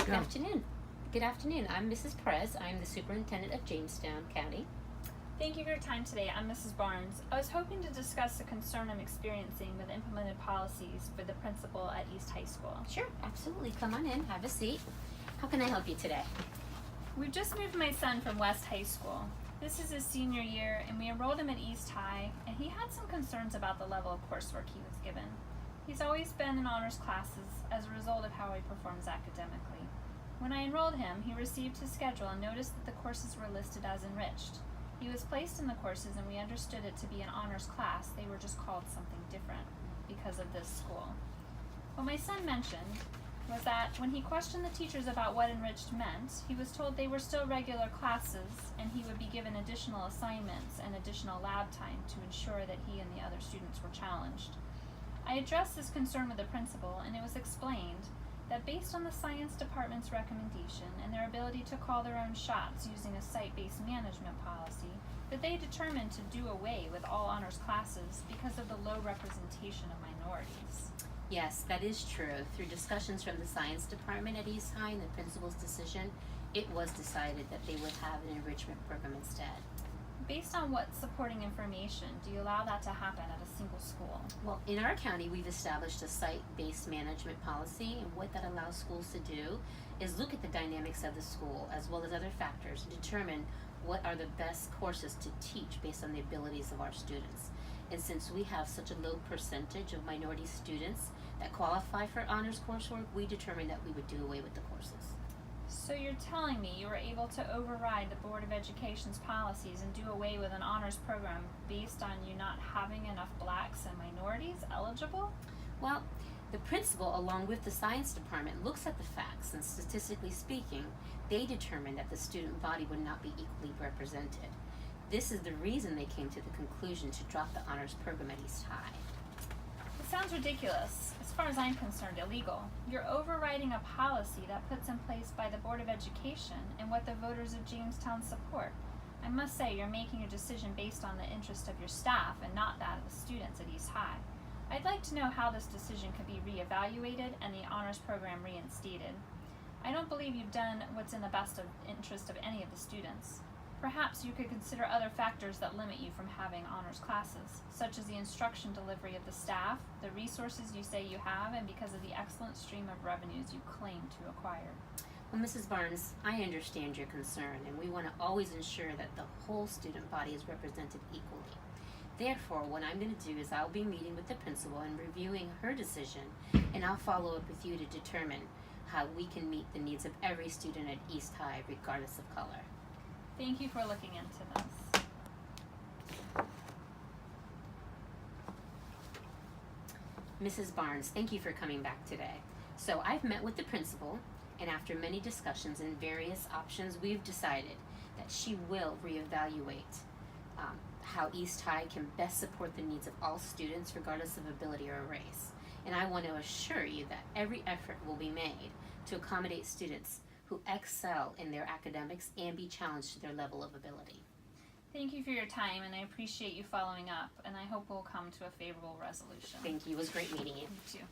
Good afternoon. Good afternoon. I'm Mrs. Perez. I'm the superintendent of Jamestown County. Thank you for your time today. I'm Mrs. Barnes. I was hoping to discuss a concern I'm experiencing with implemented policies for the principal at East High School. Sure, absolutely. Come on in, have a seat. How can I help you today? We've just moved my son from West High School. This is his senior year, and we enrolled him at East High, and he had some concerns about the level of coursework he was given. He's always been in honors classes as a result of how he performs academically. When I enrolled him, he received his schedule and noticed that the courses were listed as enriched. He was placed in the courses and we understood it to be an honors class. They were just called something different because of this school. What my son mentioned was that when he questioned the teachers about what enriched meant, he was told they were still regular classes and he would be given additional assignments and additional lab time to ensure that he and the other students were challenged. I addressed this concern with the principal, and it was explained that based on the science department's recommendation and their ability to call their own shots using a site-based management policy, that they determined to do away with all honors classes because of the low representation of minorities. Yes, that is true. Through discussions from the science department at East High and the principal's decision, it was decided that they would have an enrichment program instead. Based on what supporting information, do you allow that to happen at a single school? Well, in our county, we've established a site-based management policy, and what that allows schools to do is look at the dynamics of the school as well as other factors and determine what are the best courses to teach based on the abilities of our students. And since we have such a low percentage of minority students that qualify for honors coursework, we determined that we would do away with the courses. So you're telling me you were able to override the Board of Education's policies and do away with an honors program based on you not having enough blacks and minorities eligible? Well, the principal, along with the science department, looks at the facts, and statistically speaking, they determined that the student body would not be equally represented. This is the reason they came to the conclusion to drop the honors program at East High. It sounds ridiculous. As far as I'm concerned, illegal. You're overriding a policy that puts in place by the Board of Education and what the voters of Jamestown support. I must say you're making a decision based on the interest of your staff and not that of the students at East High. I'd like to know how this decision could be reevaluated and the honors program reinstated. I don't believe you've done what's in the best interest of any of the students. Perhaps you could consider other factors that limit you from having honors classes, such as the instruction delivery of the staff, the resources you say you have, and because of the excellent stream of revenues you claim to acquire. Well, Mrs. Barnes, I understand your concern, and we want to always ensure that the whole student body is represented equally. Therefore, what I'm going to do is I'll be meeting with the principal and reviewing her decision, and I'll follow up with you to determine how we can meet the needs of every student at East High, regardless of color. Thank you for looking into this. Mrs. Barnes, thank you for coming back today. So I've met with the principal, and after many discussions and various options, we've decided that she will reevaluate how East High can best support the needs of all students regardless of ability or race. And I want to assure you that every effort will be made to accommodate students who excel in their academics and be challenged to their level of ability. Thank you for your time, and I appreciate you following up, and I hope we'll come to a favorable resolution. Thank you. It was great meeting you. You too.